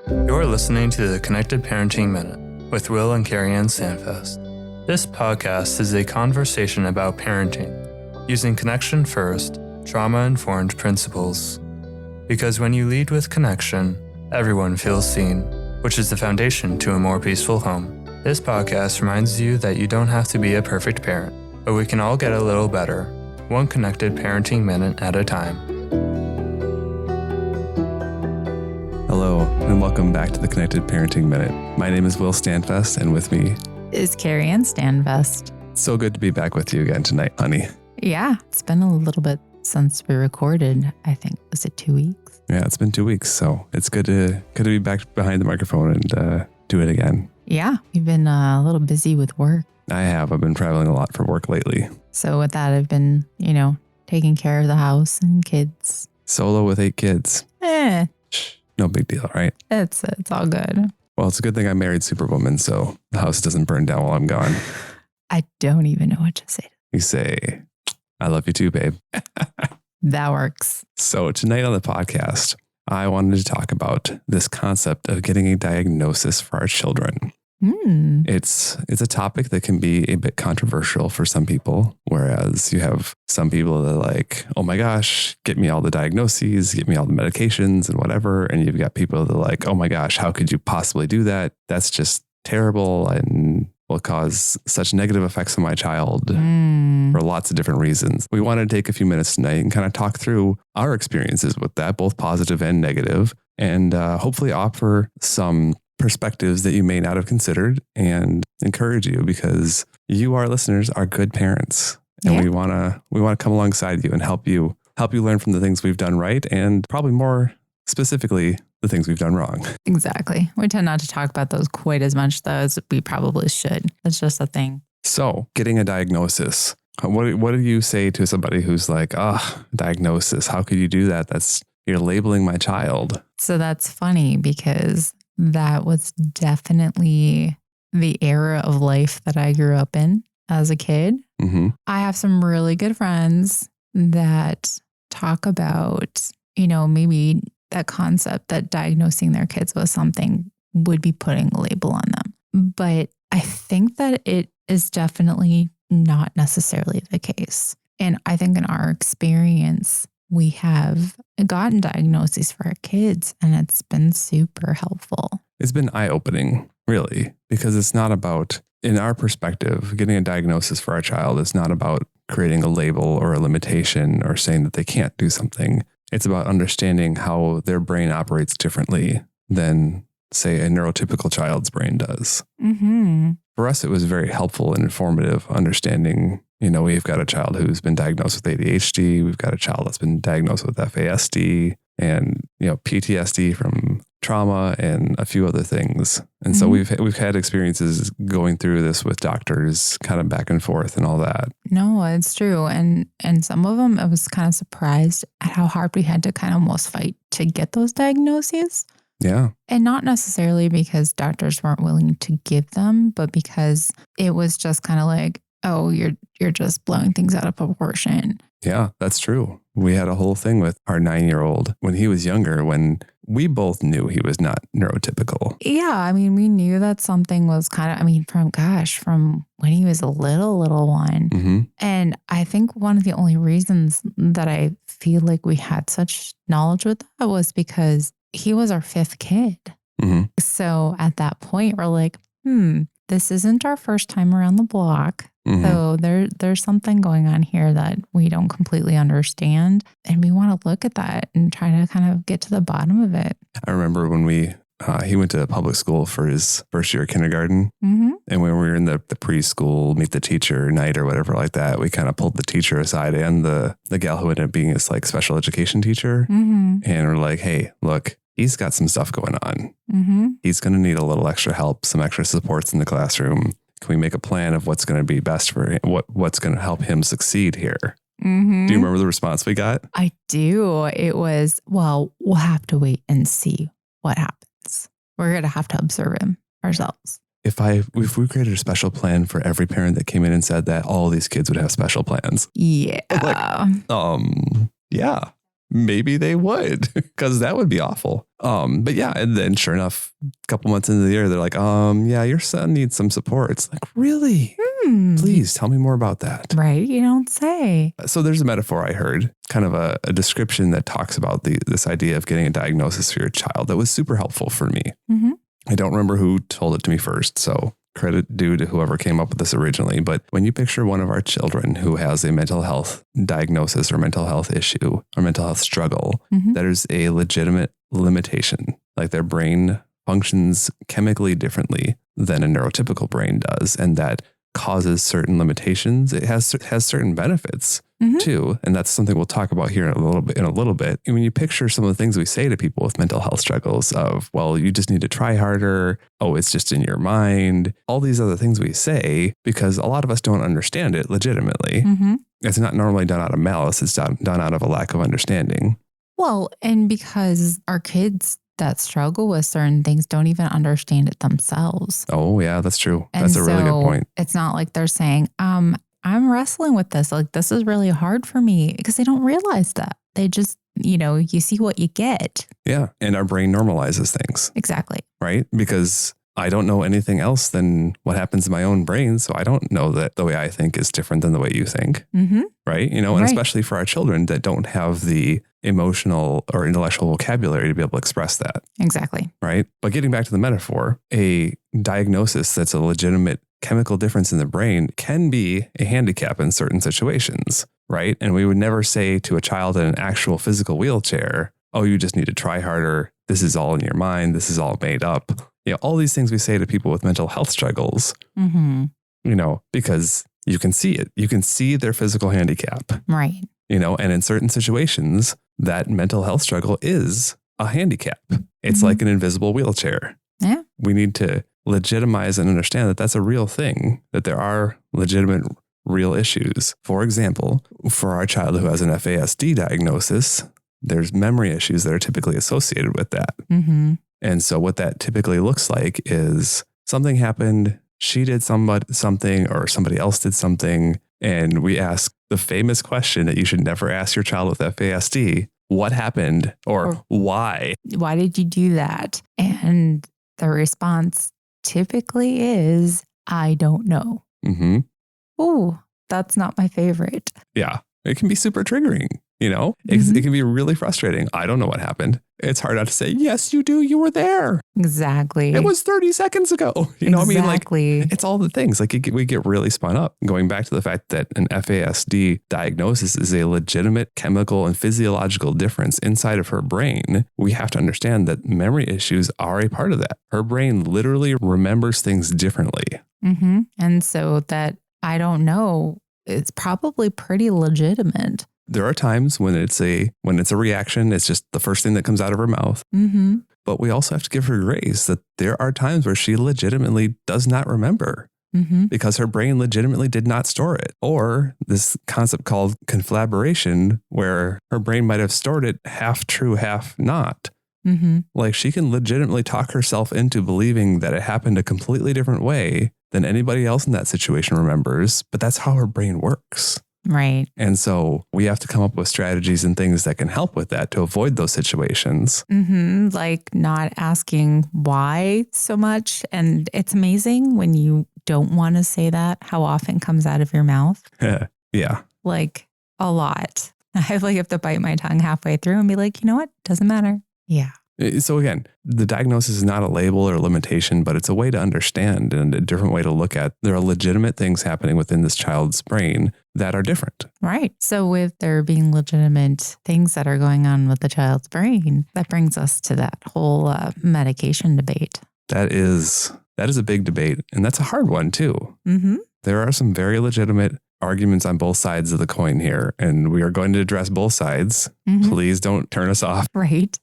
You're listening to the Connected Parenting Minute with Will and CarrieAnn Sandfest. This podcast is a conversation about parenting using connection first, trauma-informed principles. Because when you lead with connection, everyone feels seen, which is the foundation to a more peaceful home. This podcast reminds you that you don't have to be a perfect parent, but we can all get a little better, one connected parenting minute at a time. Hello, and welcome back to the Connected Parenting Minute. My name is Will Standfest, and with me is CarrieAnn Standfest. So good to be back with you again tonight, honey. Yeah, it's been a little bit since we recorded. I think, was it 2 weeks? Yeah, it's been 2 weeks, so it's good to be back behind the microphone and do it again. Yeah, we've been a little busy with work. I've been traveling a lot for work lately. So with that, I've been, taking care of the house and kids. Solo with 8 kids. No big deal, right? It's all good. Well, it's a good thing I married Superwoman, so the house doesn't burn down while I'm gone. I don't even know what to say. You say, I love you too, babe. That works. So tonight on the podcast, I wanted to talk about this concept of getting a diagnosis for our children. It's a topic that can be a bit controversial for some people, whereas you have some people that are like, oh my gosh, get me all the diagnoses, get me all the medications and whatever. And you've got people that are like, oh my gosh, how could you possibly do that? That's just terrible and will cause such negative effects on my child for lots of different reasons. We want to take a few minutes tonight and kind of talk through our experiences with that, both positive and negative, and hopefully offer some perspectives that you may not have considered and encourage you, because you, our listeners, are good parents, and we want to come alongside you and help you learn from the things we've done right, and probably more specifically the things we've done wrong. Exactly. We tend not to talk about those quite as much though as we probably should. It's just a thing. So, getting a diagnosis. What do you say to somebody who's like, diagnosis? How could you do that? You're labeling my child. So that's funny, because that was definitely the era of life that I grew up in as a kid. Mm-hmm. I have some really good friends that talk about, maybe that concept that diagnosing their kids with something would be putting a label on them. But I think that it is definitely not necessarily the case. And I think in our experience, we have gotten diagnoses for our kids, and it's been super helpful. It's been eye-opening, really, because it's not about, in our perspective, getting a diagnosis for our child is not about creating a label or a limitation or saying that they can't do something. It's about understanding how their brain operates differently than, say, a neurotypical child's brain does. Mm-hmm. For us, it was very helpful and informative understanding. We've got a child who's been diagnosed with ADHD. We've got a child that's been diagnosed with FASD and, PTSD from trauma and a few other things. And so we've had experiences going through this with doctors, kind of back and forth and all that. No, it's true. And some of them, I was kind of surprised at how hard we had to kind of almost fight to get those diagnoses. Yeah. And not necessarily because doctors weren't willing to give them, but because it was just kind of like, oh, you're just blowing things out of proportion. Yeah, that's true. We had a whole thing with our 9-year-old when he was younger, when we both knew he was not neurotypical. Yeah, we knew that something was kind of, from when he was a little one. Mm-hmm. And I think one of the only reasons that I feel like we had such knowledge with that was because he was our 5th kid. Mm-hmm. So at that point, we're like, this isn't our first time around the block. Mm-hmm. So there's something going on here that we don't completely understand. And we want to look at that and try to kind of get to the bottom of it. I remember when he went to public school for his first year of kindergarten. Mm-hmm. And when we were in the preschool meet the teacher night or whatever like that, we kind of pulled the teacher aside and the gal who ended up being his special education teacher. Mm-hmm. And we're like, hey, look, he's got some stuff going on. Mm-hmm. He's going to need a little extra help, some extra supports in the classroom. Can we make a plan of what's going to be best for him, what's going to help him succeed here? Mm-hmm. Do you remember the response we got? I do. It was, well, we'll have to wait and see what happens. We're going to have to observe him ourselves. If we created a special plan for every parent that came in and said that, all these kids would have special plans. Yeah. Yeah. maybe they would, because that would be awful. But yeah, and then sure enough, a couple months into the year, they're like, yeah, your son needs some support. It's like, really? Please tell me more about that. Right. You don't say. So there's a metaphor I heard, kind of a description that talks about this idea of getting a diagnosis for your child that was super helpful for me. Mm-hmm. I don't remember who told it to me first, so credit due to whoever came up with this originally. But when you picture one of our children who has a mental health diagnosis or mental health issue or mental health struggle, that is a legitimate limitation. Like their brain functions chemically differently than a neurotypical brain does. And that causes certain limitations. It has certain benefits too. And that's something we'll talk about here in a little bit. And when you picture some of the things we say to people with mental health struggles of, well, you just need to try harder. Oh, it's just in your mind. All these other things we say, because a lot of us don't understand it legitimately. It's not normally done out of malice. It's done out of a lack of understanding. Well, and because our kids that struggle with certain things don't even understand it themselves. Oh, yeah, that's true. And that's a really good point. It's not like they're saying, I'm wrestling with this. Like, this is really hard for me, because they don't realize that. They just, you see what you get. Yeah. And our brain normalizes things. Exactly. Right? Because I don't know anything else than what happens in my own brain. So I don't know that the way I think is different than the way you think. Right? And especially for our children that don't have the emotional or intellectual vocabulary to be able to express that. Exactly. Right? But getting back to the metaphor, a diagnosis that's a legitimate chemical difference in the brain can be a handicap in certain situations. Right? And we would never say to a child in an actual physical wheelchair, oh, you just need to try harder. This is all in your mind. This is all made up. All these things we say to people with mental health struggles, because you can see it. You can see their physical handicap. Right. And in certain situations, that mental health struggle is a handicap. It's like an invisible wheelchair. Yeah. We need to legitimize and understand that that's a real thing, that there are legitimate, real issues. For example, for our child who has an FASD diagnosis, there's memory issues that are typically associated with that. And so what that typically looks like is something happened, she did something or somebody else did something, and we ask the famous question that you should never ask your child with FASD, what happened or why? Why did you do that? And the response typically is, I don't know. Oh, that's not my favorite. Yeah, it can be super triggering. It can be really frustrating. I don't know what happened. It's hard not to say, yes, you do. You were there. Exactly. It was 30 seconds ago. Exactly. It's all the things. We get really spun up. Going back to the fact that an FASD diagnosis is a legitimate chemical and physiological difference inside of her brain. We have to understand that memory issues are a part of that. Her brain literally remembers things differently. And so that I don't know, it's probably pretty legitimate. There are times when it's a reaction. It's just the first thing that comes out of her mouth. But we also have to give her grace that there are times where she legitimately does not remember because her brain legitimately did not store it. Or this concept called conflagration, where her brain might have stored it half true, half not. Like she can legitimately talk herself into believing that it happened a completely different way than anybody else in that situation remembers. But that's how her brain works. Right. And so we have to come up with strategies and things that can help with that to avoid those situations. Like not asking why so much. And it's amazing when you don't want to say that, how often it comes out of your mouth. Yeah. Like a lot. I have to bite my tongue halfway through and be like, you know what? Doesn't matter. Yeah. So again, the diagnosis is not a label or limitation, but it's a way to understand and a different way to look at. There are legitimate things happening within this child's brain that are different. Right. So with there being legitimate things that are going on with the child's brain, that brings us to that whole medication debate. That is a big debate. And that's a hard one too. There are some very legitimate arguments on both sides of the coin here, and we are going to address both sides. Please don't turn us off. Right.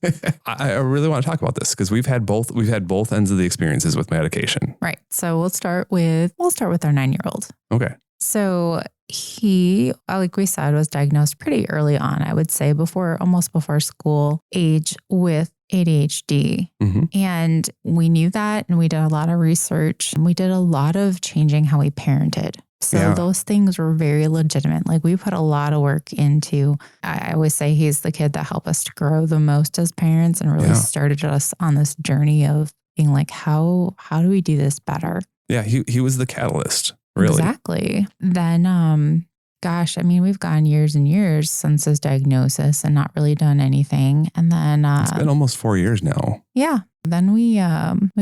I really want to talk about this because we've had both ends of the experiences with medication. Right. So we'll start with our 9-year-old. Okay. So he, like we said, was diagnosed pretty early on, I would say almost before school age, with ADHD. And we knew that, and we did a lot of research, and we did a lot of changing how we parented. So those things were very legitimate. Like we put a lot of work into, I always say he's the kid that helped us to grow the most as parents and really started us on this journey of being like, how do we do this better? Yeah, he was the catalyst, really. Exactly. Then, gosh, I mean, we've gone years and years since his diagnosis and not really done anything. And then it's been almost 4 years now. Yeah. Then we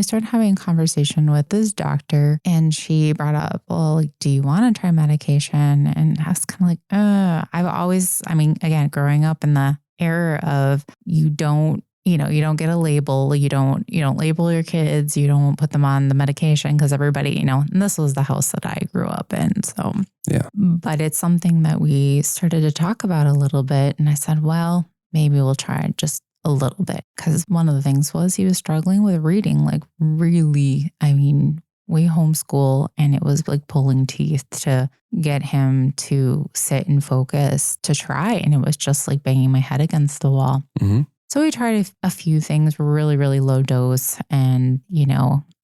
started having a conversation with this doctor, and she brought up, well, like, do you want to try medication? And I was kind of like, I've always, I mean, again, growing up in the era of you don't get a label, you don't label your kids, you don't put them on the medication because everybody, and this was the house that I grew up in. So, yeah. But it's something that we started to talk about a little bit. And I said, well, maybe we'll try just a little bit. Because one of the things was he was struggling with reading, like really, I mean, we homeschool and it was like pulling teeth to get him to sit and focus to try. And it was just like banging my head against the wall. Mm-hmm. So we tried a few things really, really low dose. And,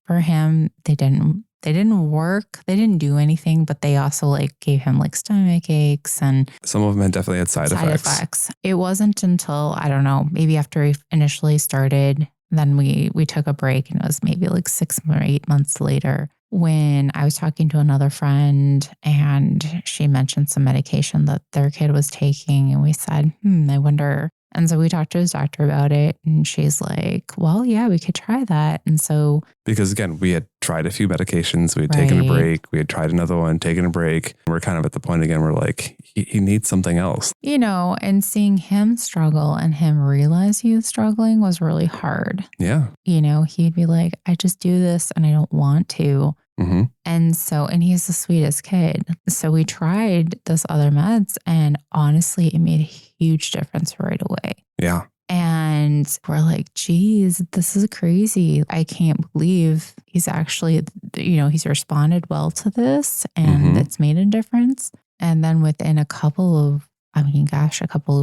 for him, they didn't work. They didn't do anything, but they also like gave him like stomach aches and some of them definitely had side effects. It wasn't until, I don't know, maybe after he initially started, then we took a break, and it was maybe like 6 or 8 months later when I was talking to another friend and she mentioned some medication that their kid was taking. And we said, I wonder. And so we talked to his doctor about it, and she's like, well, yeah, we could try that. And so, because again, we had tried a few medications, we had taken a break, we had tried another one, taken a break. We're kind of at the point again, we're like, he needs something else. And seeing him struggle and him realize he was struggling was really hard. Yeah. He'd be like, I just do this and I don't want to. Mm-hmm. And he's the sweetest kid. So we tried this other meds, and honestly, it made a huge difference right away. Yeah. And we're like, geez, this is crazy. I can't believe he's actually, he's responded well to this, and it's made a difference. And then within a couple of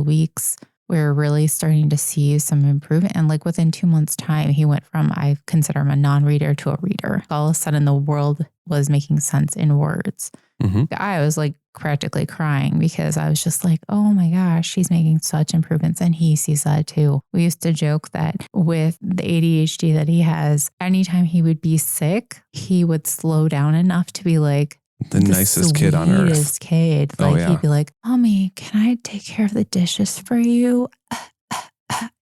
weeks, we're really starting to see some improvement. And like within 2 months' time, he went from, I consider him a non-reader to a reader. All of a sudden, the world was making sense in words. Mm-hmm. I was like practically crying because I was just like, oh my gosh, he's making such improvements. And he sees that too. We used to joke that with the ADHD that he has, anytime he would be sick, he would slow down enough to be like, the nicest kid on earth. Sweetest kid. Like he'd be like, Mommy, can I take care of the dishes for you?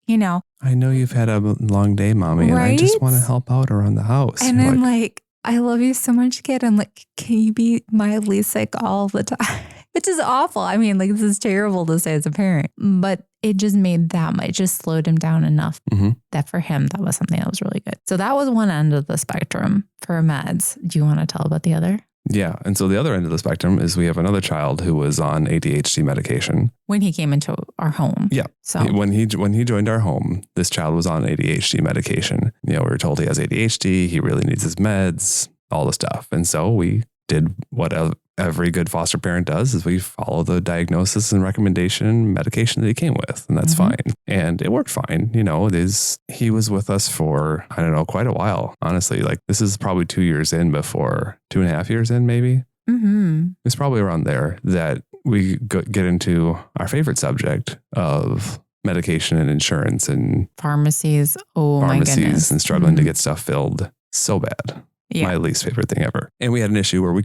I know you've had a long day, Mommy, right? And I just want to help out around the house. And I'm like, I love you so much, kid. I'm like, can you be mildly sick all the time? Which is awful. I mean, like, this is terrible to say as a parent, but it just made that much, it just slowed him down enough that for him, that was something that was really good. So that was one end of the spectrum for meds. Do you want to tell about the other? Yeah. And so the other end of the spectrum is we have another child who was on ADHD medication. When he came into our home. Yeah. So when he joined our home, this child was on ADHD medication. We were told he has ADHD. He really needs his meds, all the stuff. And so we did what every good foster parent does, is we follow the diagnosis and recommendation medication that he came with. And that's fine. And it worked fine. He was with us for, I don't know, quite a while, honestly. Like this is probably 2 years in before, 2.5 years in maybe. Mm-hmm. It's probably around there that we get into our favorite subject of medication and insurance and pharmacies. Oh my goodness. And struggling to get stuff filled so bad. Yeah. My least favorite thing ever. And we had an issue where we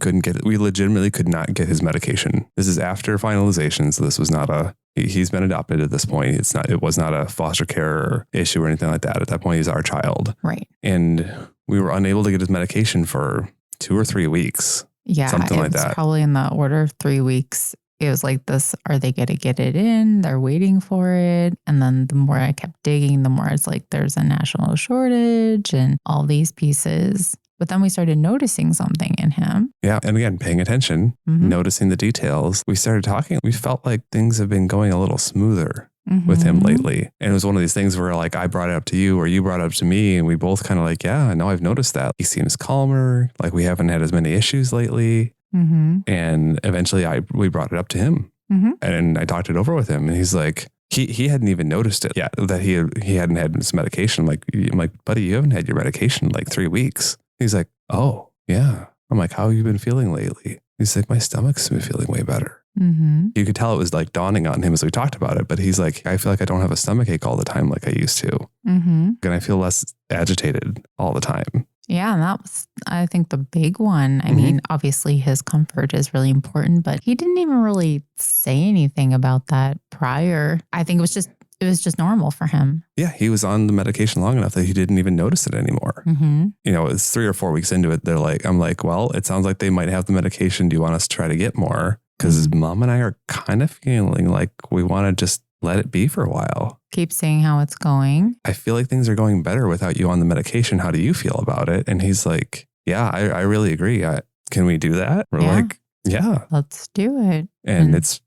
legitimately could not get his medication. This is after finalization. So this was not he's been adopted at this point. It was not a foster care issue or anything like that. At that point, he's our child. Right. And we were unable to get his medication for 2 or 3 weeks. Yeah. Something like that. Probably in the order of 3 weeks. It was like this, are they going to get it in? They're waiting for it. And then the more I kept digging, the more it's like there's a national shortage and all these pieces. But then we started noticing something in him. Yeah. And again, paying attention, noticing the details. We started talking. We felt like things have been going a little smoother with him lately. And it was one of these things where like I brought it up to you or you brought it up to me. And we both kind of like, yeah, I know I've noticed that. He seems calmer. Like we haven't had as many issues lately. And eventually we brought it up to him. And I talked it over with him. And he's like, he hadn't even noticed it yet, that he hadn't had his medication. I'm like, buddy, you haven't had your medication in like 3 weeks. He's like, oh, yeah. I'm like, how have you been feeling lately? He's like, my stomach's been feeling way better. Mm-hmm. You could tell it was like dawning on him as we talked about it, but he's like, I feel like I don't have a stomach ache all the time like I used to. Mm-hmm. And I feel less agitated all the time. Yeah, and that was, I think, the big one. I mean, obviously his comfort is really important, but he didn't even really say anything about that prior. I think it was just normal for him. Yeah, he was on the medication long enough that he didn't even notice it anymore. Mm-hmm. You know, it's 3 or 4 weeks into it. I'm like, well, it sounds like they might have the medication. Do you want us to try to get more? Because mom and I are kind of feeling like we want to just let it be for a while. Keep seeing how it's going. I feel like things are going better without you on the medication. How do you feel about it? And he's like, yeah, I really agree. Can we do that? We're like, yeah. Let's do it. And it's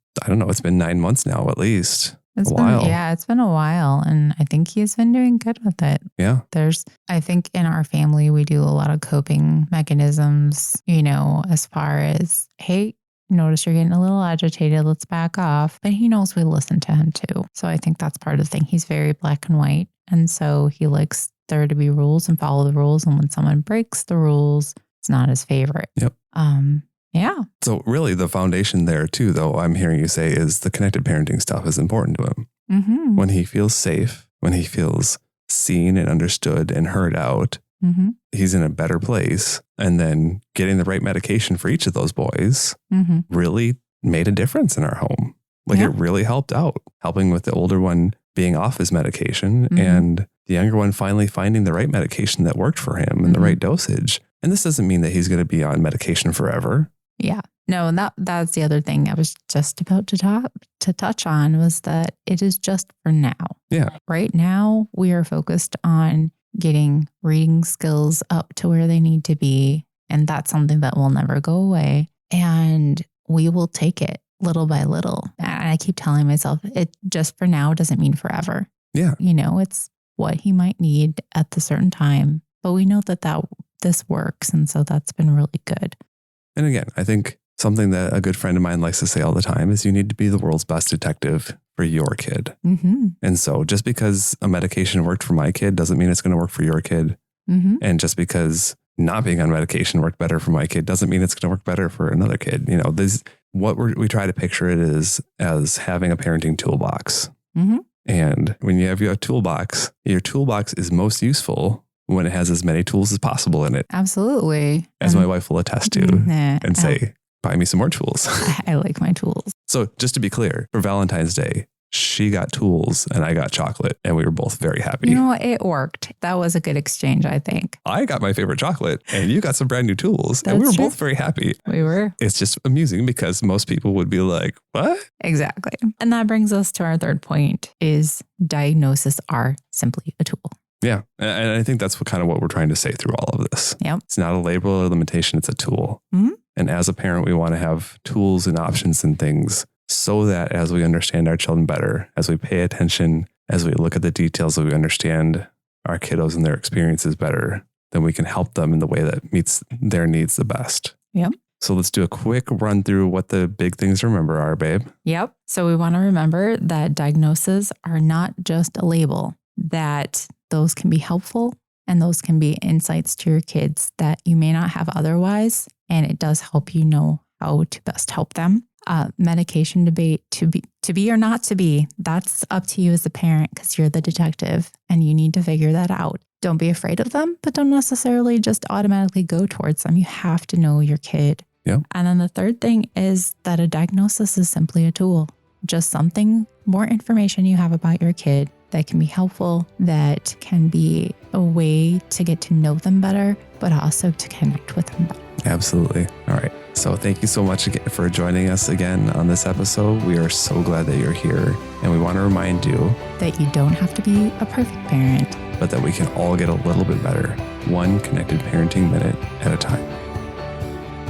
been 9 months now at least. It's a while. It's been a while. And I think he's been doing good with it. Yeah. I think in our family, we do a lot of coping mechanisms, as far as, hey, notice you're getting a little agitated. Let's back off. But he knows we listen to him too. So I think that's part of the thing. He's very black and white. And so he likes there to be rules and follow the rules. And when someone breaks the rules, it's not his favorite. Yep. Yeah. So really the foundation there too, though, I'm hearing you say is the connected parenting stuff is important to him. Mm-hmm. When he feels safe, when he feels seen and understood and heard out, he's in a better place. And then getting the right medication for each of those boys really made a difference in our home. Like it really helped out, helping with the older one being off his medication and the younger one finally finding the right medication that worked for him and the right dosage. And this doesn't mean that he's going to be on medication forever. Yeah. No, and that's the other thing I was just about to touch on was that it is just for now. Yeah. Right now, we are focused on getting reading skills up to where they need to be. And that's something that will never go away. And we will take it little by little. And I keep telling myself, it just for now doesn't mean forever. Yeah. It's what he might need at the certain time. But we know that this works. And so that's been really good. And again, I think something that a good friend of mine likes to say all the time is you need to be the world's best detective for your kid. And so just because a medication worked for my kid doesn't mean it's going to work for your kid. And just because not being on medication worked better for my kid doesn't mean it's going to work better for another kid. What we try to picture it is as having a parenting toolbox. And when you have your toolbox is most useful when it has as many tools as possible in it. Absolutely. As my wife will attest to and say, buy me some more tools. I like my tools. So just to be clear, for Valentine's Day, she got tools and I got chocolate and we were both very happy. It worked. That was a good exchange, I think. I got my favorite chocolate and you got some brand new tools and we were both very happy. We were. It's just amusing because most people would be like, what? Exactly. And that brings us to our third point is diagnoses are simply a tool. Yeah. And I think that's what we're trying to say through all of this. Yep. It's not a label or limitation. It's a tool. And as a parent, we want to have tools and options and things so that as we understand our children better, as we pay attention, as we look at the details, that we understand our kiddos and their experiences better, then we can help them in the way that meets their needs the best. Yep. So let's do a quick run through what the big things to remember are, babe. Yep. So we want to remember that diagnoses are not just a label, that those can be helpful and those can be insights to your kids that you may not have otherwise. And it does help you know how to best help them. Medication debate to be or not to be, that's up to you as a parent because you're the detective and you need to figure that out. Don't be afraid of them, but don't necessarily just automatically go towards them. You have to know your kid. Yep. And then the third thing is that a diagnosis is simply a tool, just something, more information you have about your kid that can be helpful, that can be a way to get to know them better, but also to connect with them better. Absolutely. All right. So thank you so much again for joining us again on this episode. We are so glad that you're here. And we want to remind you that you don't have to be a perfect parent, but that we can all get a little bit better, one connected parenting minute at a time.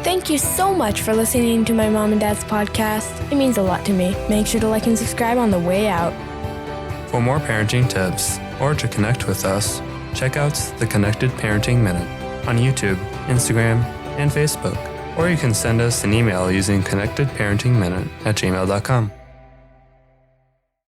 Thank you so much for listening to my mom and dad's podcast. It means a lot to me. Make sure to like and subscribe on the way out. For more parenting tips or to connect with us, check out the Connected Parenting Minute on YouTube, Instagram, and Facebook. Or you can send us an email using connectedparentingminute@gmail.com.